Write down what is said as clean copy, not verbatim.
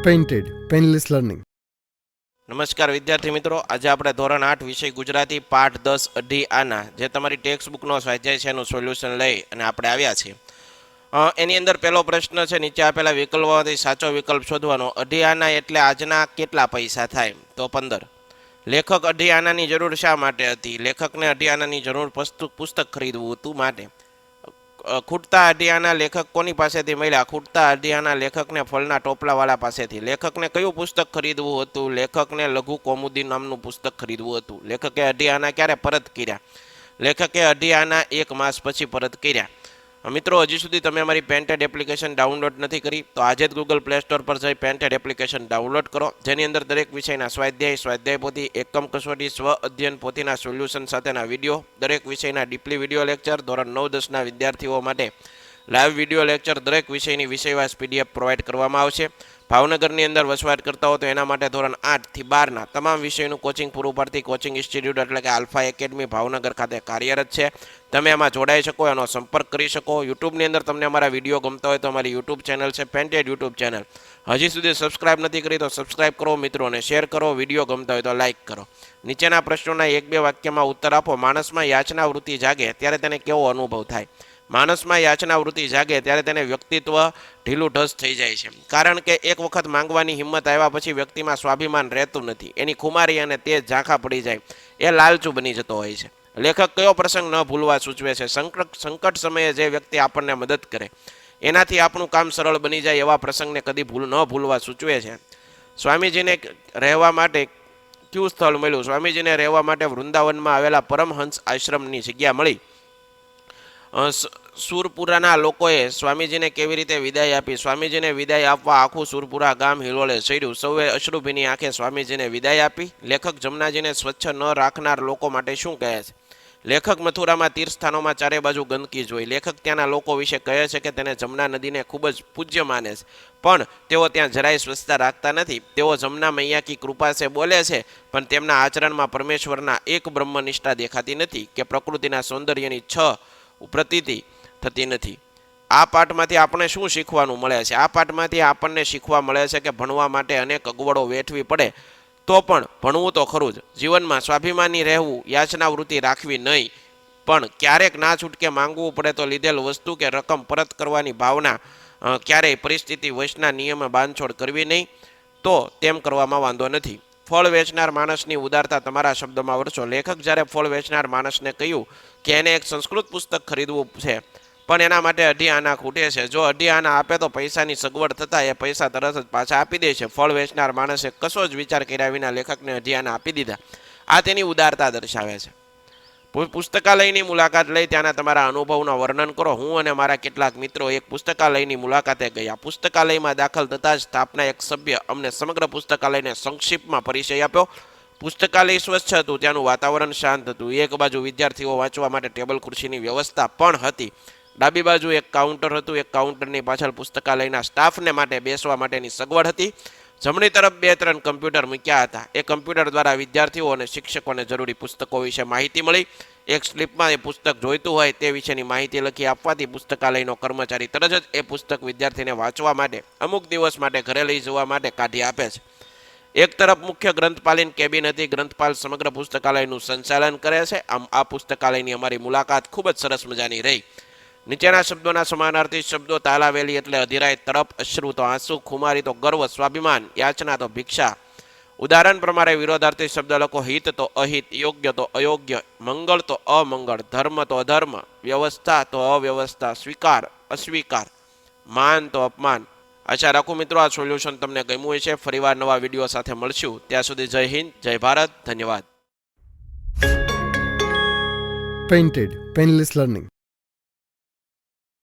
Painted painless learning. નમસ્કાર વિદ્યાર્થી મિત્રો, આજે આપણે ધોરણ 8 વિષય ગુજરાતી પાઠ 10 અઢી આના જે તમારી ટેક્સ્ટ બુકનો સ્વાધ્યાય છે એનું સોલ્યુશન લઈ અને આપણે આવ્યા છીએ. એની અંદર પહેલો પ્રશ્ન છે, નીચે આપેલા વિકલ્પોમાંથી સાચો વિકલ્પ શોધવાનો. અઢી આના એટલે આજના કેટલા પૈસા થાય? તો 15. લેખક અઢી આનાની જરૂર શા માટે હતી? લેખકને અઢી આનાની જરૂર પુસ્તક ખરીદવું હતું માટે. ખૂટતા અઢિયાના લેખક કોની પાસેથી મળ્યા? ખૂટતા અઢિયાના લેખકને ફળના ટોપલાવાળા પાસેથી. લેખકને કયું પુસ્તક ખરીદવું હતું? લેખકને લઘુ કૌમુદી નામનું પુસ્તક ખરીદવું હતું. લેખકે અઢિયાના ક્યારે પરત કર્યા? લેખકે અઢિયાના 1 માસ પછી પરત કર્યા. મિત્રો, હજી સુધી તમે અમારી પેન્ટેડ એપ્લિકેશન ડાઉનલોડ નથી કરી તો આજે જ ગૂગલ પ્લે સ્ટોર પર જઈ પેન્ટેડ એપ્લિકેશન ડાઉનલોડ કરો, જેની અંદર દરેક વિષયના સ્વાધ્યાય પોથી, એકમ કસોટી, સ્વ અધ્યયન પોથીના સોલ્યુશન સાથેના વિડીયો, દરેક વિષયના ડીપલી વિડીયો લેક્ચર, ધોરણ 9-10ના વિદ્યાર્થીઓ માટે લાઈવ વિડીયો લેક્ચર, દરેક વિષયની વિષયવાસ PDF પ્રોવાઈડ કરવામાં આવશે. ભાવનગરની અંદર વસવાટ કરતા હો તો એના માટે ધોરણ 8 થી 12ના તમામ વિષયનું કોચિંગ પૂરું પાડતી કોચિંગ ઇન્સ્ટિટ્યૂટ એટલે કે આલ્ફા એકેડમી ભાવનગર ખાતે કાર્યરત છે. તમે એમાં જોડાઈ શકો, એનો સંપર્ક કરી શકો. યુટ્યુબની અંદર તમને અમારા વિડીયો ગમતા હોય તો અમારી યુટ્યુબ ચેનલ છે પેન્ટેડ યુટ્યુબ ચેનલ. હજી સુધી સબસ્ક્રાઇબ નથી કરી તો સબસ્ક્રાઇબ કરો, મિત્રોને શેર કરો, વિડીયો ગમતા હોય તો લાઇક કરો. નીચેના પ્રશ્નોના 1-2 વાક્યમાં ઉત્તર આપો. માણસમાં યાચના વૃત્તિ જાગે ત્યારે તેને કેવો અનુભવ થાય? માણસમાં યાચના વૃત્તિ જાગે ત્યારે તેને વ્યક્તિત્વ ઢીલું ઢસ થઈ જાય છે, કારણ કે એક વખત માંગવાની હિંમત આવ્યા પછી વ્યક્તિમાં સ્વાભિમાન રહેતું નથી. એની ખુમારી અને તેજ ઝાંખા પડી જાય, એ લાલચું બની જતો હોય છે. લેખક કયો પ્રસંગ ન ભૂલવા સૂચવે છે? સંકટ સમયે જે વ્યક્તિ આપણને મદદ કરે, એનાથી આપણું કામ સરળ બની જાય એવા પ્રસંગને કદી ન ભૂલવા સૂચવે છે. સ્વામીજીને રહેવા માટે કયું સ્થળ મળ્યું? સ્વામીજીને રહેવા માટે વૃંદાવનમાં આવેલા પરમહંસ આશ્રમની જગ્યા મળી. સુરપુરાના લોકોએ સ્વામીજીને કેવી રીતે વિદાય આપી? સ્વામીજીને વિદાય આપવા આખું સુરપુરા ગામ હિલોળે ચડ્યું. સૌએ અશ્રુભીની આંખે સ્વામીજીને વિદાય આપી. લેખક જમનાજીને સ્વચ્છ ન રાખનાર લોકો માટે શું કહે છે? લેખક મથુરામાં તીર્થસ્થાનોમાં ચારે બાજુ ગંદકી જોઈ. લેખક ત્યાંના લોકો વિશે કહે છે કે તેને જમના નદીને ખૂબ જ પૂજ્ય માને છે, પણ તેઓ ત્યાં જરાય સ્વચ્છતા રાખતા નથી. તેઓ જમના મૈયા કી કૃપા છે બોલે છે, પણ તેમના આચરણમાં પરમેશ્વરના એક બ્રહ્મનિષ્ઠા દેખાતી નથી કે પ્રકૃતિના સૌંદર્યની પ્રતીતિ થતી નથી. આ પાઠમાંથી આપણે શું શીખવાનું મળે છે? આ પાઠમાંથી આપણને શીખવા મળે છે કે ભણવા માટે અનેક અગવડો વેઠવી પડે તો પણ ભણવું તો ખરું જ. જીવનમાં સ્વાભિમાની રહેવું, યાચના વૃત્તિ રાખવી નહીં, પણ ક્યારેક ના છૂટકે માંગવું પડે તો લીધેલ વસ્તુ કે રકમ પરત કરવાની ભાવના, ક્યારેય પરિસ્થિતિ વશના નિયમે બાંધછોડ કરવી નહીં, તો તેમ કરવામાં વાંધો નથી. ફળ વેચનાર માણસની ઉદારતા તમારા શબ્દમાં વરસો. લેખક જ્યારે ફળ વેચનાર માણસને કહ્યું કે એને એક સંસ્કૃત પુસ્તક ખરીદવું છે, પણ એના માટે અઢી આના ખૂટે છે. જો અઢી આના આપે તો પૈસાની સગવડ થતાં એ પૈસા તરત જ પાછા આપી દે છે. ફળ વેચનાર માણસે કશો જ વિચાર કર્યા વિના લેખકને અઢી આના આપી દીધા. આ તેની ઉદારતા દર્શાવે છે. પુસ્તકાલયની મુલાકાત લઈ ત્યાંના તમારા અનુભવનું વર્ણન કરો. હું અને મારા કેટલાક મિત્રો એક પુસ્તકાલયની મુલાકાતે ગયા. પુસ્તકાલયમાં દાખલ થતાં જ સ્થાપના એક સભ્ય અમને સમગ્ર પુસ્તકાલયને સંક્ષિપ્તમાં પરિચય આપ્યો. પુસ્તકાલય સ્વચ્છ હતું, ત્યાંનું વાતાવરણ શાંત હતું. એક બાજુ વિદ્યાર્થીઓ વાંચવા માટે ટેબલ ખુરશીની વ્યવસ્થા પણ હતી. ડાબી બાજુ એક કાઉન્ટર હતું. એક કાઉન્ટરની પાછળ પુસ્તકાલયના સ્ટાફને માટે બેસવા માટેની સગવડ હતી. જમણી તરફ 2-3 કમ્પ્યુટર મૂક્યા હતા. એ કમ્પ્યુટર દ્વારા વિદ્યાર્થીઓ અને શિક્ષકોને જરૂરી પુસ્તકો વિશે માહિતી મળી. એક સ્લીપમાં એ પુસ્તક જોઈતું હોય તે વિશેની માહિતી લખી આપવાથી પુસ્તકાલયનો કર્મચારી તરત જ એ પુસ્તક વિદ્યાર્થીને વાંચવા માટે અમુક દિવસ માટે ઘરે લઈ જવા માટે કાઢી આપે છે. એક તરફ મુખ્ય ગ્રંથપાલીન કેબિન હતી. ગ્રંથપાલ સમગ્ર પુસ્તકાલયનું સંચાલન કરે છે. આમ આ પુસ્તકાલયની અમારી મુલાકાત ખૂબ જ સરસ મજાની રહી. નીચેના શબ્દોના સમાનાર્થી શબ્દો. તાલાવેલી એટલે અધિરાય, તરફ અશ્રુ તો આંસુ, ખુમારી તો ગર્વ, સ્વાભિમાન, યાચના તો ભિક્ષા. ઉદાહરણ પ્રમાણે વિરોધાર્થી શબ્દ લખો. હિત તો અહિત, યોગ્ય તો અયોગ્ય, મંગળ તો અમંગળ, ધર્મ તો અધર્મ, વ્યવસ્થા તો અવ્યવસ્થા, સ્વીકાર અસ્વીકાર, માન તો અપમાન. આશા રાખું મિત્રો આ સોલ્યુશન તમને ગમ્યું હોય છે. ફરીવાર નવા વિડીયો સાથે મળશું. ત્યાં સુધી જય હિન્દ, જય ભારત, ધન્યવાદ. Painted painless learning.